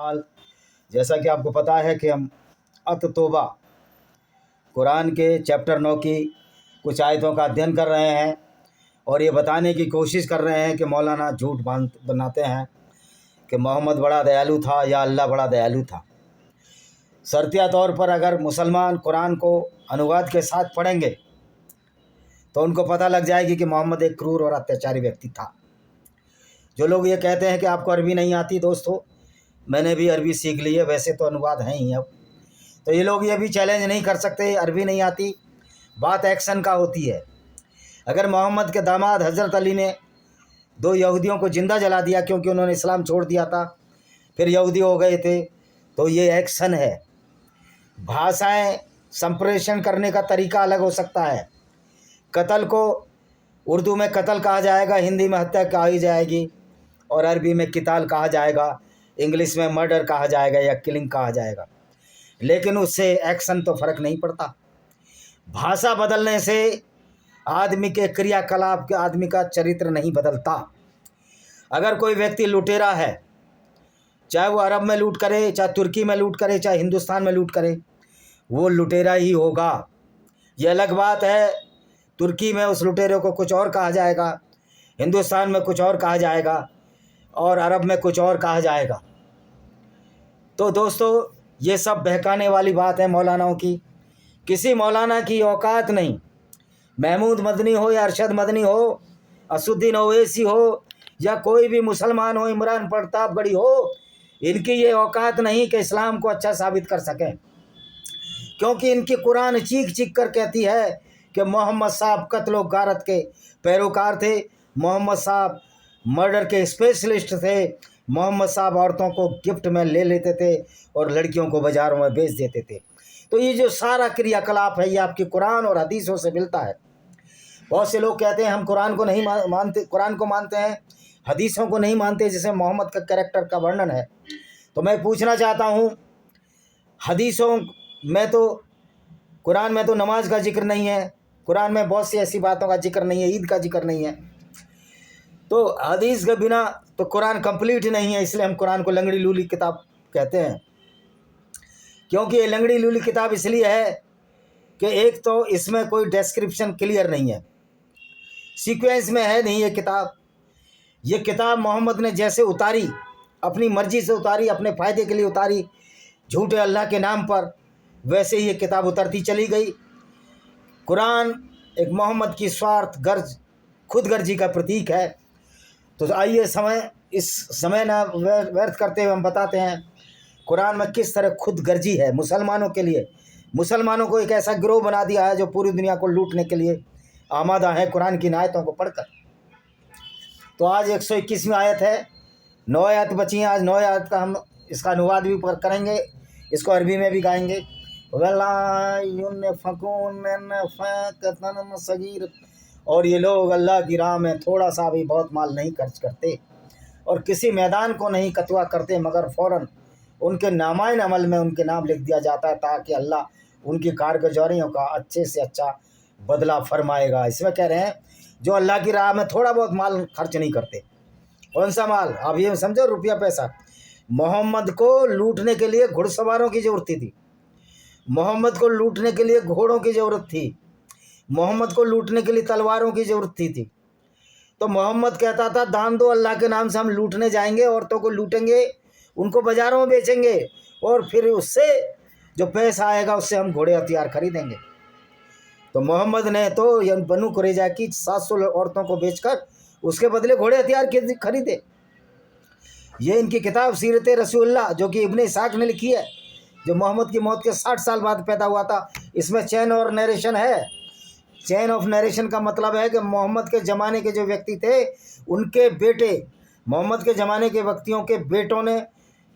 हाल जैसा कि आपको पता है कि हम अत-तौबा कुरान के चैप्टर 9 की कुछ आयतों का अध्ययन कर रहे हैं और ये बताने की कोशिश कर रहे हैं कि मौलाना झूठ बनाते हैं कि मोहम्मद बड़ा दयालु था या अल्लाह बड़ा दयालु था। शर्तिया तौर पर अगर मुसलमान कुरान को अनुवाद के साथ पढ़ेंगे तो उनको पता लग जाएगी कि मोहम्मद एक क्रूर और अत्याचारी व्यक्ति था। जो लोग ये कहते हैं कि आपको अरबी नहीं आती, दोस्तों मैंने भी अरबी सीख ली है, वैसे तो अनुवाद हैं ही अब, तो ये लोग ये भी चैलेंज नहीं कर सकते अरबी नहीं आती। बात एक्शन का होती है। अगर मोहम्मद के दामाद हज़रत अली ने 2 यहूदियों को ज़िंदा जला दिया क्योंकि उन्होंने इस्लाम छोड़ दिया था, फिर यहूदी हो गए थे, तो ये एक्शन है। भाषाएं संप्रेषण करने का तरीका अलग हो सकता है। कत्ल को उर्दू में कत्ल कहा जाएगा, हिंदी में हत्या कही जाएगी और अरबी में किताल कहा जाएगा, इंग्लिश में मर्डर कहा जाएगा या किलिंग कहा जाएगा, लेकिन उससे एक्शन तो फ़र्क नहीं पड़ता। भाषा बदलने से आदमी के क्रियाकलाप के आदमी का चरित्र नहीं बदलता। अगर कोई व्यक्ति लुटेरा है, चाहे वो अरब में लूट करे, चाहे तुर्की में लूट करे, चाहे हिंदुस्तान में लूट करे, वो लुटेरा ही होगा। ये अलग बात है तुर्की में उस लुटेरे को कुछ और कहा जाएगा, हिंदुस्तान में कुछ और कहा जाएगा और अरब में कुछ और कहा जाएगा। तो दोस्तों ये सब बहकाने वाली बात है मौलानाओं की। किसी मौलाना की औकात नहीं, महमूद मदनी हो या अरशद मदनी हो, असुद्दीन ओवैसी हो या कोई भी मुसलमान हो, इमरान प्रतापगढ़ी हो, इनकी ये औकात नहीं कि इस्लाम को अच्छा साबित कर सकें, क्योंकि इनकी कुरान चीख चीख कर कहती है कि मोहम्मद साहब कत्ल गारत के पैरोकार थे, मोहम्मद साहब मर्डर के स्पेशलिस्ट थे, मोहम्मद साहब औरतों को गिफ्ट में ले लेते थे और लड़कियों को बाज़ारों में बेच देते थे। तो ये जो सारा क्रियाकलाप है ये आपकी कुरान और हदीसों से मिलता है। बहुत से लोग कहते हैं हम कुरान को नहीं मानते, कुरान को मानते हैं, हदीसों को नहीं मानते, जिसमें मोहम्मद का कैरेक्टर का वर्णन है। तो मैं पूछना चाहता हूँ, हदीसों में तो, कुरान में तो नमाज का जिक्र नहीं है, कुरान में बहुत सी ऐसी बातों का जिक्र नहीं है, ईद का जिक्र नहीं है, तो हदीस के बिना तो कुरान कंप्लीट नहीं है। इसलिए हम कुरान को लंगड़ी लूली किताब कहते हैं, क्योंकि ये लंगड़ी लूली किताब इसलिए है कि एक तो इसमें कोई डिस्क्रिप्शन क्लियर नहीं है, सीक्वेंस में है नहीं ये किताब मोहम्मद ने जैसे उतारी, अपनी मर्जी से उतारी, अपने फ़ायदे के लिए उतारी, झूठे अल्लाह के नाम पर, वैसे ही ये किताब उतरती चली गई। कुरान एक मोहम्मद की स्वार्थ गर्ज खुदगर्जी का प्रतीक है। तो आइए इस समय ना व्यर्थ करते हुए हम बताते हैं कुरान में किस तरह खुदगर्जी है मुसलमानों के लिए। मुसलमानों को एक ऐसा गिरोह बना दिया है जो पूरी दुनिया को लूटने के लिए आमादा है कुरान की आयतों को पढ़कर। तो आज 121वीं आयत है, 9 आयत बची हैं। आज 9 आयत का हम इसका अनुवाद भी करेंगे, इसको अरबी में भी गाएंगे। और ये लोग अल्लाह की राह में थोड़ा सा भी बहुत माल नहीं खर्च करते और किसी मैदान को नहीं कतवा करते, मगर फ़ौरन उनके नामाइन अमल में उनके नाम लिख दिया जाता है, ताकि अल्लाह उनकी कारगुजारियों का अच्छे से अच्छा बदला फरमाएगा। इसमें कह रहे हैं जो अल्लाह की राह में थोड़ा बहुत माल खर्च नहीं करते। कौन सा माल? आप ये समझो, रुपया पैसा। मोहम्मद को लूटने के लिए घुड़सवारों की ज़रूरत थी, मोहम्मद को लूटने के लिए घोड़ों की ज़रूरत थी, मोहम्मद को लूटने के लिए तलवारों की ज़रूरत थी। तो मोहम्मद कहता था दान दो, अल्लाह के नाम से हम लूटने जाएंगे, औरतों को लूटेंगे, उनको बाज़ारों में बेचेंगे और फिर उससे जो पैसा आएगा उससे हम घोड़े हथियार खरीदेंगे। तो मोहम्मद ने तो बनु कुरैजा की 700 औरतों को बेचकर उसके बदले घोड़े हथियार खरीदे। ये इनकी किताब सीरत रसूलुल्लाह जो कि इब्ने इसाक ने लिखी है, जो मोहम्मद की मौत के 60 साल बाद पैदा हुआ था। इसमें चैन और नरेशन है। चैन ऑफ नरेशन का मतलब है कि मोहम्मद के ज़माने के जो व्यक्ति थे उनके बेटे, मोहम्मद के ज़माने के व्यक्तियों के बेटों ने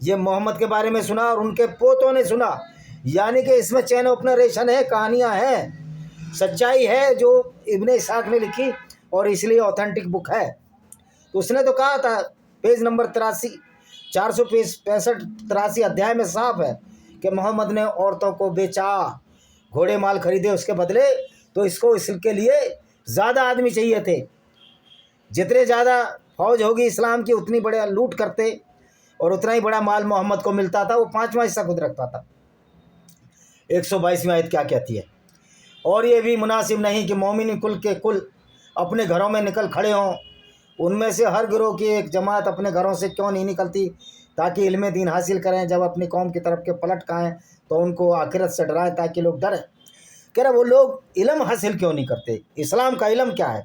ये मोहम्मद के बारे में सुना और उनके पोतों ने सुना, यानी कि इसमें चैन ऑफ नरेशन है, कहानियाँ हैं, सच्चाई है जो इब्ने इसाक ने लिखी और इसलिए ऑथेंटिक बुक है। तो उसने तो कहा था, पेज नंबर 83 465 अध्याय में साफ है कि मोहम्मद ने औरतों को बेचा, घोड़े माल खरीदे उसके बदले। तो इसके लिए ज़्यादा आदमी चाहिए थे, जितने ज़्यादा फौज होगी इस्लाम की उतनी बड़े लूट करते और उतना ही बड़ा माल मोहम्मद को मिलता था, वो 5वां हिस्सा खुद रखता था। 122वीं आयत क्या कहती है? और ये भी मुनासिब नहीं कि मोमिन कुल के कुल अपने घरों में निकल खड़े हों, उनमें से हर गिरोह की एक जमात अपने घरों से क्यों नहीं निकलती ताकि इल्म दीन हासिल करें, जब अपनी कौम की तरफ के पलट खाएँ तो उनको आखिरत से डराएं ताकि लोग डरें। कह रहा वो लोग इल्म हासिल क्यों नहीं करते? इस्लाम का इल्म क्या है?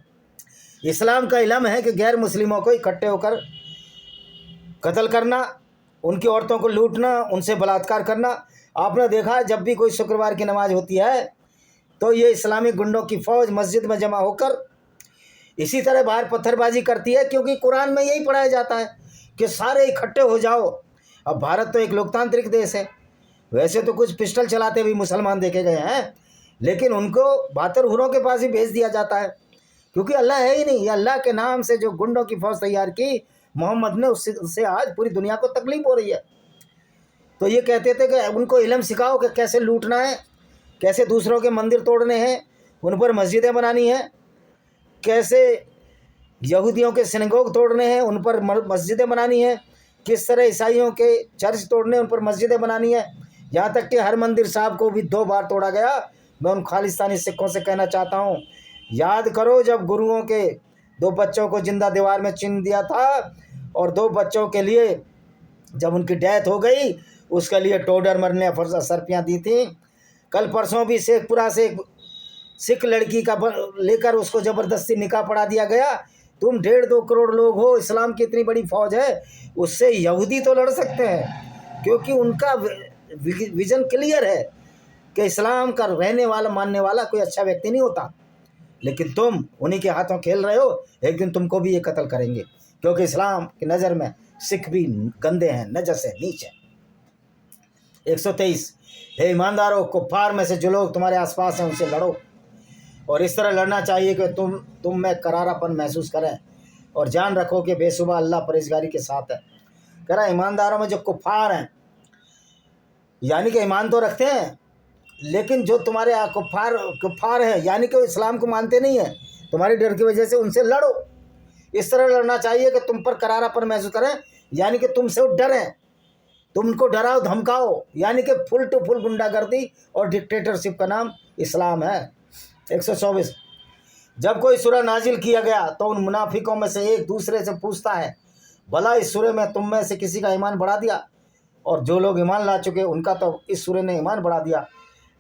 इस्लाम का इल्म है कि गैर मुस्लिमों को इकट्ठे होकर कत्ल करना, उनकी औरतों को लूटना, उनसे बलात्कार करना। आपने देखा है जब भी कोई शुक्रवार की नमाज होती है तो ये इस्लामिक गुंडों की फ़ौज मस्जिद में जमा होकर इसी तरह बाहर पत्थरबाजी करती है, क्योंकि कुरान में यही पढ़ाया जाता है कि सारे इकट्ठे हो जाओ। अब भारत तो एक लोकतांत्रिक देश है, वैसे तो कुछ पिस्टल चलाते भी मुसलमान देखे गए हैं, लेकिन उनको 72 हुरों के पास ही भेज दिया जाता है, क्योंकि अल्लाह है ही नहीं। ये अल्लाह के नाम से जो गुंडों की फ़ौज तैयार की मोहम्मद ने, उससे आज पूरी दुनिया को तकलीफ हो रही है। तो ये कहते थे कि उनको इल्म सिखाओ कि कैसे लूटना है, कैसे दूसरों के मंदिर तोड़ने हैं, उन पर मस्जिदें बनानी है, कैसे यहूदियों के सिनेगोग तोड़ने हैं, उन पर मस्जिदें बनानी है, किस तरह ईसाइयों के चर्च तोड़ने, उन पर मस्जिदें बनानी है। यहाँ तक कि हर मंदिर साहब को भी 2 बार तोड़ा गया। मैं उन खालिस्तानी सिखों से कहना चाहता हूँ, याद करो जब गुरुओं के 2 बच्चों को जिंदा दीवार में चिन दिया था, और 2 बच्चों के लिए जब उनकी डेथ हो गई उसके लिए टोडर मरने सरपियाँ दी थी। कल परसों भी शेखपुरा से एक सिख लड़की का लेकर उसको ज़बरदस्ती निकाह पढ़ा दिया गया। तुम 1.5-2 करोड़ लोग हो, इस्लाम की इतनी बड़ी फ़ौज है, उससे यहूदी तो लड़ सकते हैं, क्योंकि उनका विज़न क्लियर है कि इस्लाम का रहने वाला मानने वाला कोई अच्छा व्यक्ति नहीं होता। लेकिन तुम उन्हीं के हाथों खेल रहे हो, एक दिन तुमको भी ये कत्ल करेंगे, क्योंकि इस्लाम की नज़र में सिख भी गंदे हैं, नजस है, नीच है। 123, हे ईमानदारों, कुफ्फार में से जो लोग तुम्हारे आसपास हैं उनसे लड़ो, और इस तरह लड़ना चाहिए कि तुम में करारापन महसूस करें, और जान रखो कि बेसुबह अल्लाह परहेजगारी के साथ है। कह रहा ईमानदारों में जो कुफ्फार हैं, यानी कि ईमान तो रखते हैं, लेकिन जो तुम्हारे कुफ्फार हैं यानी कि इस्लाम को मानते नहीं हैं, तुम्हारी डर की वजह से उनसे लड़ो। इस तरह लड़ना चाहिए कि तुम पर करारापन महसूस करें, यानी कि तुमसे डरें, तुमको डराओ धमकाओ, यानी कि फुल टू फुल गुंडागर्दी और डिक्टेटरशिप का नाम इस्लाम है। 124, जब कोई सूरह नाजिल किया गया तो उन मुनाफिकों में से एक दूसरे से पूछता है, भला इस सूरह में तुम में से किसी का ईमान बढ़ा दिया? और जो लोग ईमान ला चुके उनका तो इस सूरह ने ईमान बढ़ा दिया।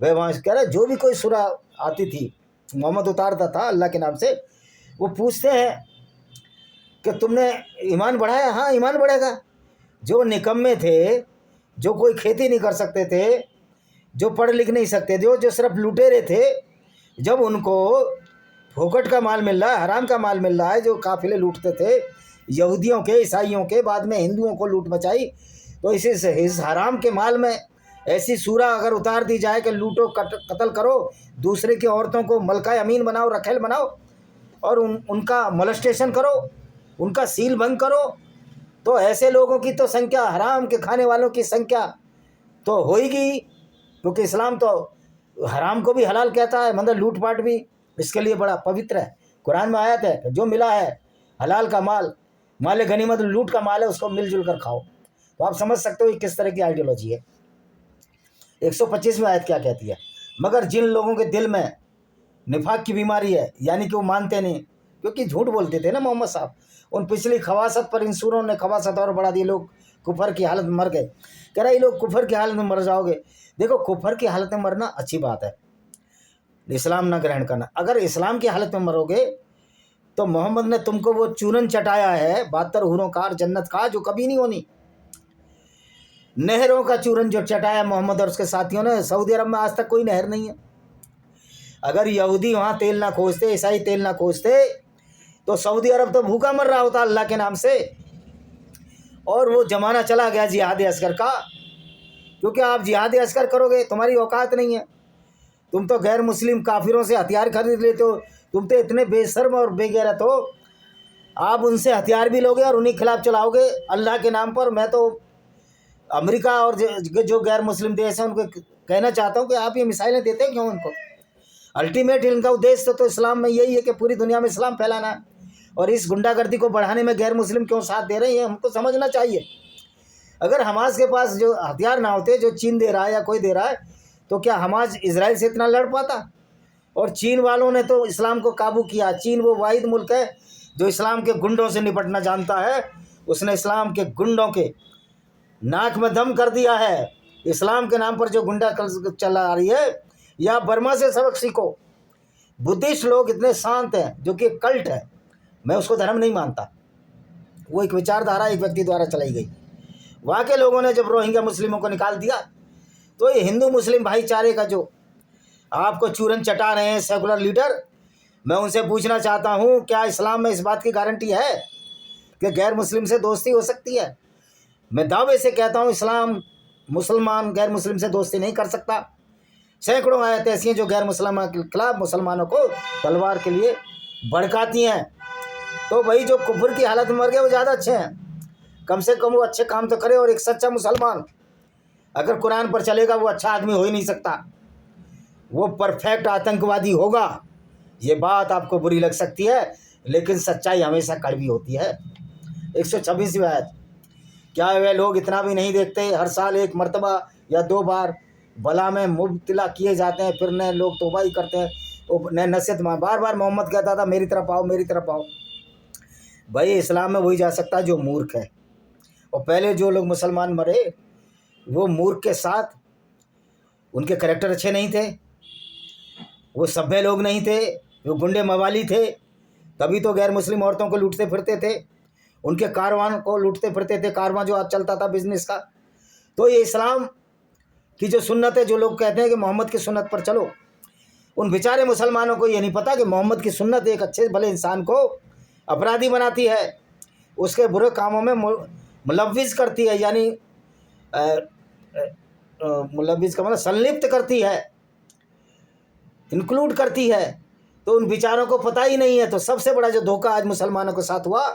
वह वहाँ कह रहे जो भी कोई सूरह आती थी, मोहम्मद उतारता था अल्लाह के नाम से, वो पूछते हैं कि तुमने ईमान बढ़ाया? हाँ, ईमान बढ़ेगा। जो निकम्मे थे, जो कोई खेती नहीं कर सकते थे, जो पढ़ लिख नहीं सकते थे, जो सिर्फ लुटेरे थे, जब उनको फोकट का माल मिल रहा है, हराम का माल मिल रहा है, जो काफिले लूटते थे यहूदियों के, ईसाइयों के, बाद में हिंदुओं को लूट मचाई, तो इस हराम के माल में ऐसी सूरह अगर उतार दी जाए कि लूटो, कत्ल करो, दूसरे की औरतों को मलका अमीन बनाओ, रखेल बनाओ, और उनका मोलेस्टेशन करो, उनका सील भंग करो, तो ऐसे लोगों की तो संख्या, हराम के खाने वालों की संख्या तो होगी, क्योंकि इस्लाम तो हराम को भी हलाल कहता है, मतलब लूटपाट भी इसके लिए बड़ा पवित्र है। कुरान में आयत है जो मिला है हलाल का माल, माल गनीमत लूट का माल है, उसको मिलजुल कर खाओ। तो आप समझ सकते हो कि किस तरह की आइडियोलॉजी है। 125 में आयत क्या कहती है? मगर जिन लोगों के दिल में निफाक की बीमारी है, यानी कि वो मानते नहीं, क्योंकि झूठ बोलते थे ना मोहम्मद साहब, उन पिछली खवासत पर इन सूरों ने खवासत और बढ़ा दी, लोग कुफर की हालत में मर गए। कह रहा ये लोग कुफर की हालत में मर जाओगे। देखो, कुफर की हालत में मरना अच्छी बात है, इस्लाम ना ग्रहण करना। अगर इस्लाम की हालत में मरोगे तो मोहम्मद ने तुमको वो चूरन चटाया है 72 हूरों का और जन्नत का, जो कभी नहीं होनी। नहरों का चूरन जो चटाया मोहम्मद और उसके साथियों ने, सऊदी अरब में आज तक कोई नहर नहीं है। अगर यहूदी वहाँ तेल ना खोजते, ईसाई तेल ना खोजते, तो सऊदी अरब तो भूखा मर रहा होता अल्लाह के नाम से। और वो ज़माना चला गया जिहाद असगर का, क्योंकि आप जिहाद असगर करोगे, तुम्हारी औकात नहीं है। तुम तो गैर मुस्लिम काफिरों से हथियार खरीद लेते हो, तुम तो इतने बेशर्म और बेगैरत हो, आप उनसे हथियार भी लोगे और उन्हीं खिलाफ चलाओगे अल्लाह के नाम पर। मैं तो अमेरिका और जो गैर मुस्लिम देश हैं उनको कहना चाहता हूँ कि आप ये मिसाइलें देते हैं क्यों उनको? अल्टीमेट इनका उद्देश्य तो इस्लाम में यही है कि पूरी दुनिया में इस्लाम फैलाना, और इस गुंडागर्दी को बढ़ाने में गैर मुस्लिम क्यों साथ दे रहे हैं, हमको समझना चाहिए। अगर हमास के पास जो हथियार ना होते, जो चीन दे रहा है या कोई दे रहा है, तो क्या हमास इजराइल से इतना लड़ पाता? और चीन वालों ने तो इस्लाम को काबू किया। चीन वो वाहिद मुल्क है जो इस्लाम के गुंडों से निपटना जानता है। उसने इस्लाम के गुंडों के नाक में दम कर दिया है। इस्लाम के नाम पर जो गुंडा चला रही है, या बर्मा से सबक सीखो। बुद्धिस्ट लोग इतने शांत हैं, जो कि कल्ट है, मैं उसको धर्म नहीं मानता, वो एक विचारधारा एक व्यक्ति द्वारा चलाई गई। वहाँ के लोगों ने जब रोहिंग्या मुस्लिमों को निकाल दिया, तो ये हिंदू मुस्लिम भाईचारे का जो आपको चूरन चटा रहे हैं सेकुलर लीडर, मैं उनसे पूछना चाहता हूँ, क्या इस्लाम में इस बात की गारंटी है कि गैर मुस्लिम से दोस्ती हो सकती है? मैं दावे से कहता हूँ, इस्लाम मुसलमान गैर मुस्लिम से दोस्ती नहीं कर सकता। सैकड़ों आयतें ऐसी हैं जो गैर मुसलमान के खिलाफ मुसलमानों को तलवार के लिए भड़काती हैं। तो भाई जो कुफर की हालत में मर गए वो ज़्यादा अच्छे हैं, कम से कम वो अच्छे काम तो करे। और एक सच्चा मुसलमान अगर कुरान पर चलेगा, वो अच्छा आदमी हो ही नहीं सकता, वो परफेक्ट आतंकवादी होगा। ये बात आपको बुरी लग सकती है, लेकिन सच्चाई हमेशा कड़वी होती है। 126वीं आयत, क्या वे लोग इतना भी नहीं देखते, हर साल एक मरतबा या 2 बार बला में मुब्तला किए जाते हैं, फिर नए लोग तौबा ही करते हैं। नए नसीहत में बार बार मोहम्मद कहता था, मेरी तरफ आओ, मेरी तरफ आओ। भाई इस्लाम में वही जा सकता है जो मूर्ख है। और पहले जो लोग मुसलमान मरे, वो मूर्ख के साथ, उनके करैक्टर अच्छे नहीं थे, वो सभ्य लोग नहीं थे, वो गुंडे मवाली थे, तभी तो गैर मुस्लिम औरतों को लूटते फिरते थे, उनके कारवान को लूटते फिरते थे, कारवां जो आज चलता था बिजनेस का। तो ये इस्लाम की जो सुन्नत है, जो लोग कहते हैं कि मोहम्मद की सुन्नत पर चलो, उन बेचारे मुसलमानों को ये नहीं पता कि मोहम्मद की सुन्नत एक अच्छे भले इंसान को अपराधी बनाती है, उसके बुरे कामों में मुलव्विज करती है, यानी मुलव्विज का मतलब संलिप्त करती है, इंक्लूड करती है। तो उन बेचारों को पता ही नहीं है। तो सबसे बड़ा जो धोखा आज मुसलमानों के साथ हुआ,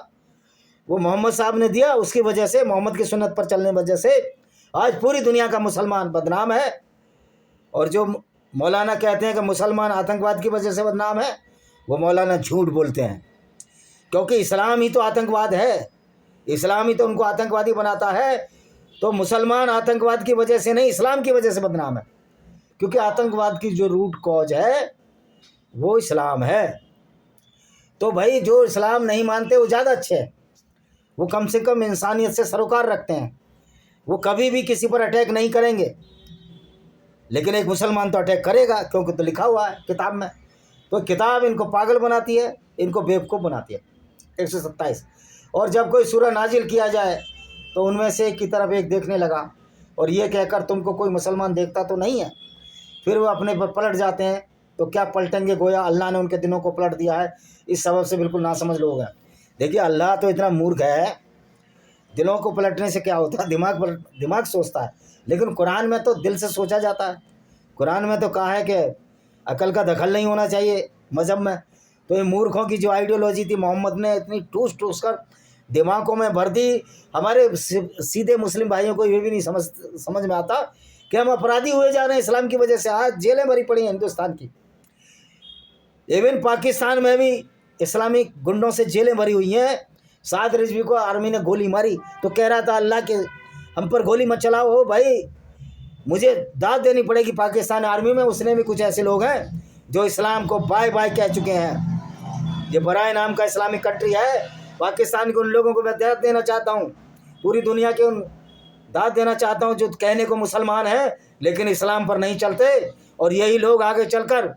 वो मोहम्मद साहब ने दिया। उसकी वजह से, मोहम्मद की सुन्नत पर चलने की वजह से आज पूरी दुनिया का मुसलमान बदनाम है। और जो मौलाना कहते हैं कि मुसलमान आतंकवाद की वजह से बदनाम है, वो मौलाना झूठ बोलते हैं, क्योंकि इस्लाम ही तो आतंकवाद है, इस्लाम ही तो उनको आतंकवादी बनाता है। तो मुसलमान आतंकवाद की वजह से नहीं, इस्लाम की वजह से बदनाम है, क्योंकि आतंकवाद की जो रूट कॉज है वो इस्लाम है। तो भाई जो इस्लाम नहीं मानते वो ज़्यादा अच्छे हैं, वो कम से कम इंसानियत से सरोकार रखते हैं, वो कभी भी किसी पर अटैक नहीं करेंगे। लेकिन एक मुसलमान तो अटैक करेगा, क्योंकि तो लिखा हुआ है किताब में। तो किताब इनको पागल बनाती है, इनको बेवकूफ़ बनाती है। 127, और जब कोई सूरह नाजिल किया जाए तो उनमें से एक की तरफ एक देखने लगा, और ये कहकर तुमको कोई मुसलमान देखता तो नहीं है। फिर वो अपने पर पलट जाते हैं, तो क्या पलटेंगे, गोया अल्लाह ने उनके दिनों को पलट दिया है। इस सबब से बिल्कुल नासमझ लोग हैं। देखिए, अल्लाह तो इतना मूर्ख है, दिलों को पलटने से क्या होता है, दिमाग सोचता है, लेकिन कुरान में तो दिल से सोचा जाता है। कुरान में तो कहा है कि अकल का दखल नहीं होना चाहिए मज़हब में। तो ये मूर्खों की जो आइडियोलॉजी थी, मोहम्मद ने इतनी ठूस कर दिमागों में भर दी। हमारे सीधे मुस्लिम भाइयों को ये भी नहीं समझ में आता कि हम अपराधी हुए जा रहे हैं इस्लाम की वजह से। आज जेलें भरी पड़ी हैं हिंदुस्तान की, इवन पाकिस्तान में भी इस्लामिक गुंडों से जेलें भरी हुई हैं। साद रिजवी को आर्मी ने गोली मारी तो कह रहा था, अल्लाह के हम पर गोली मत चलाओ। हो भाई, मुझे दाद देनी पड़ेगी पाकिस्तान आर्मी में। उसने भी कुछ ऐसे लोग हैं जो इस्लाम को बाय बाय कह चुके हैं। ये बराए नाम का इस्लामिक कंट्री है पाकिस्तान के। उन लोगों को मैं दाद देना चाहता हूँ, पूरी दुनिया के उन दाद देना चाहता हूँ जो कहने को मुसलमान है लेकिन इस्लाम पर नहीं चलते। और यही लोग आगे चलकर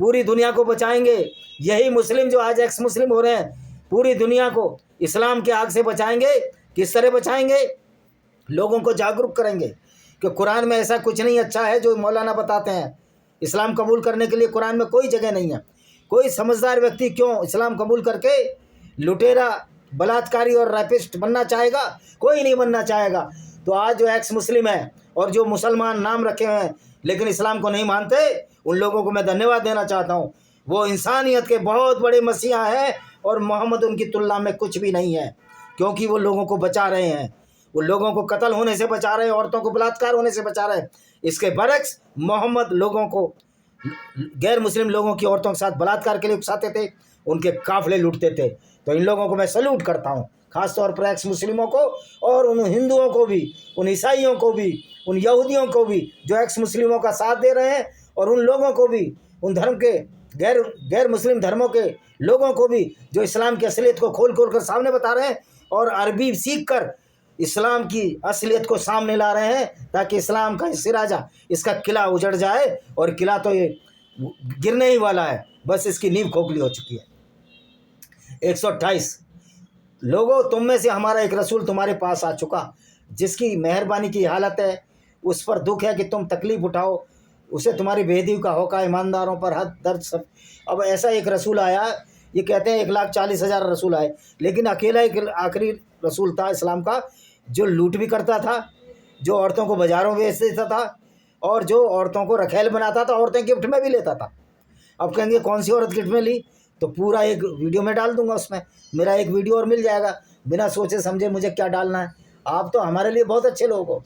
पूरी दुनिया को बचाएंगे। यही मुस्लिम जो आज एक्स मुस्लिम हो रहे हैं, पूरी दुनिया को इस्लाम के आग से बचाएंगे। किस तरह बचाएंगे? लोगों को जागरूक करेंगे कि कुरान में ऐसा कुछ नहीं अच्छा है जो मौलाना बताते हैं। इस्लाम कबूल करने के लिए कुरान में कोई जगह नहीं है। कोई समझदार व्यक्ति क्यों इस्लाम कबूल करके लुटेरा, बलात्कारी और रैपिस्ट बनना चाहेगा? कोई नहीं बनना चाहेगा। तो आज जो एक्स मुस्लिम है और जो मुसलमान नाम रखे हुए हैं लेकिन इस्लाम को नहीं मानते, उन लोगों को मैं धन्यवाद देना चाहता हूँ। वो इंसानियत के बहुत बड़े मसीहा हैं और मोहम्मद उनकी तुलना में कुछ भी नहीं है, क्योंकि वो लोगों को बचा रहे हैं। वो लोगों को कत्ल होने से बचा रहे हैं, औरतों को बलात्कार होने से बचा रहे हैं। इसके बरक्स मोहम्मद लोगों को, गैर मुस्लिम लोगों की औरतों के साथ बलात्कार के लिए उकसाते थे, उनके काफिले लूटते थे। तो इन लोगों को मैं सल्यूट करता हूँ। ख़ास तौर पर एक्स मुस्लिमों को, और उन हिंदुओं को भी, उन ईसाइयों को भी, उन यहूदियों को भी जो एक्स मुस्लिमों का साथ दे रहे हैं, और उन लोगों को भी, उन धर्म के गैर मुस्लिम धर्मों के लोगों को भी जो इस्लाम की असलियत को खोल खोल कर सामने बता रहे हैं और अरबी सीख कर इस्लाम की असलियत को सामने ला रहे हैं, ताकि इस्लाम का सिराजा, इसका किला उजड़ जाए। और किला तो ये गिरने ही वाला है, बस इसकी नींव खोखली हो चुकी है। 128 लोगों, तुम में से हमारा एक रसूल तुम्हारे पास आ चुका, जिसकी मेहरबानी की हालत है, उस पर दुख है कि तुम तकलीफ़ उठाओ, उसे तुम्हारी बेदी का होका, ईमानदारों पर हद दर्द सब। अब ऐसा एक रसूल आया, ये कहते हैं 1,40,000 रसूल आए, लेकिन अकेला एक आखिरी रसूल था इस्लाम का, जो लूट भी करता था, जो औरतों को बाज़ारों में बेच देता था, और जो औरतों को रखेल बनाता था, औरतें गिफ्ट में भी लेता था। अब कहेंगे कौन सी औरत गिफ्ट में ली, तो पूरा एक वीडियो में डाल दूंगा, उसमें मेरा एक वीडियो और मिल जाएगा, बिना सोचे समझे मुझे क्या डालना है। आप तो हमारे लिए बहुत अच्छे लोग हो।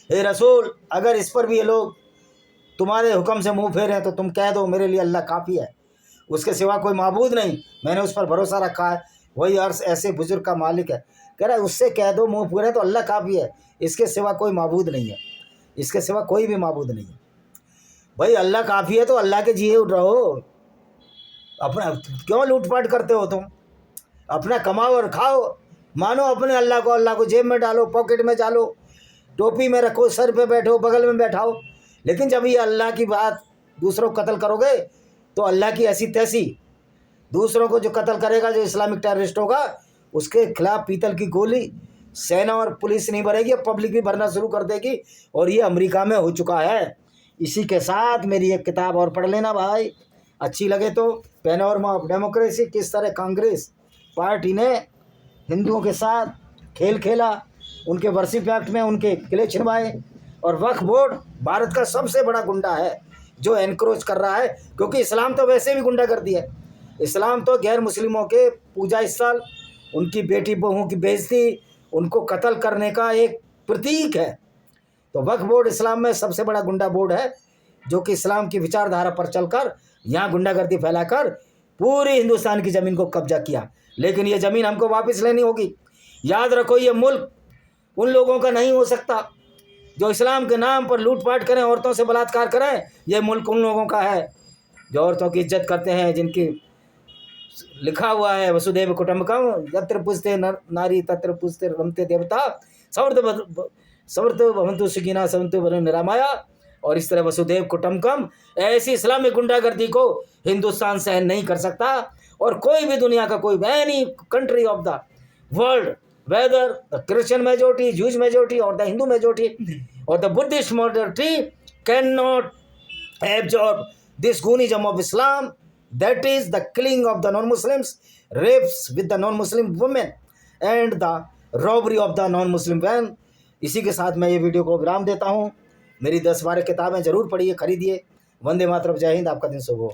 हे रसूल, अगर इस पर भी ये लोग तुम्हारे हुक्म से मुंह फेरें तो तुम कह दो मेरे लिए अल्लाह काफ़ी है, उसके सिवा कोई माबूद नहीं, मैंने उस पर भरोसा रखा है, वही अर्श ऐसे बुजुर्ग का मालिक है। कह रहा है उससे कह दो मुंह फेरे तो अल्लाह काफ़ी है, इसके सिवा कोई माबूद नहीं है, इसके सिवा कोई भी माबूद नहीं है। भाई अल्लाह काफ़ी है तो अल्लाह के जिए रहो, अपना क्यों लूटपाट करते हो तुम? अपना कमाओ और खाओ, मानो अपने अल्लाह को जेब में डालो, पॉकेट में डालो, टोपी में रखो, सर पे बैठो, बगल में बैठाओ। लेकिन जब ये अल्लाह की बात, दूसरों को कत्ल करोगे तो अल्लाह की ऐसी तैसी, दूसरों को जो कत्ल करेगा, जो इस्लामिक टेररिस्ट होगा, उसके खिलाफ पीतल की गोली सेना और पुलिस नहीं भरेगी, पब्लिक भी भरना शुरू कर देगी, और ये अमेरिका में हो चुका है। इसी के साथ मेरी एक किताब और पढ़ लेना भाई, अच्छी लगे तो। पैनोरमा ऑफ डेमोक्रेसी, किस तरह कांग्रेस पार्टी ने हिंदुओं के साथ खेल खेला, उनके वर्शिप एक्ट में उनके किले छिनवाए, और वक्फ बोर्ड भारत का सबसे बड़ा गुंडा है जो एनक्रोच कर रहा है, क्योंकि इस्लाम तो वैसे भी गुंडागर्दी है। इस्लाम तो गैर मुस्लिमों के पूजा स्थल, उनकी बेटी बहुओं की बेइज्जती, उनको कत्ल करने का एक प्रतीक है। तो वक्फ बोर्ड इस्लाम में सबसे बड़ा गुंडा बोर्ड है, जो कि इस्लाम की विचारधारा पर चलकर यहाँ गुंडागर्दी फैलाकर पूरी हिंदुस्तान की ज़मीन को कब्जा किया। लेकिन ये ज़मीन हमको वापस लेनी होगी। याद रखो, ये मुल्क उन लोगों का नहीं हो सकता जो इस्लाम के नाम पर लूटपाट करें, औरतों से बलात्कार करें। ये मुल्क उन लोगों का है जो औरतों की इज्जत करते हैं, जिनकी लिखा हुआ है वसुदेव कुटुंबकम, यत्र पूजते नारी तत्र पूजते रमते देवता, समर्थ भवन्तु सुखिनः सन्तु निरामया। और इस तरह वसुदेव कुटुंबकम, ऐसी इस्लामिक गुंडागर्दी को हिंदुस्तान सहन नहीं कर सकता, और कोई भी दुनिया का कोई any country of the world, whether the Christian majority, Jewish majority, or the Hindu majority, or the Buddhist majority, cannot absorb this Gunism of Islam, that is the killing of the non-Muslims, rapes with the non-Muslim women, and the robbery of the non-Muslim men। इसी के साथ मैं ये video को विराम देता हूँ। मेरी 10-12 किताबें ज़रूर पढ़िए, खरीदिए। वंदे मातरम, जय हिंद, आपका दिन शुभ हो।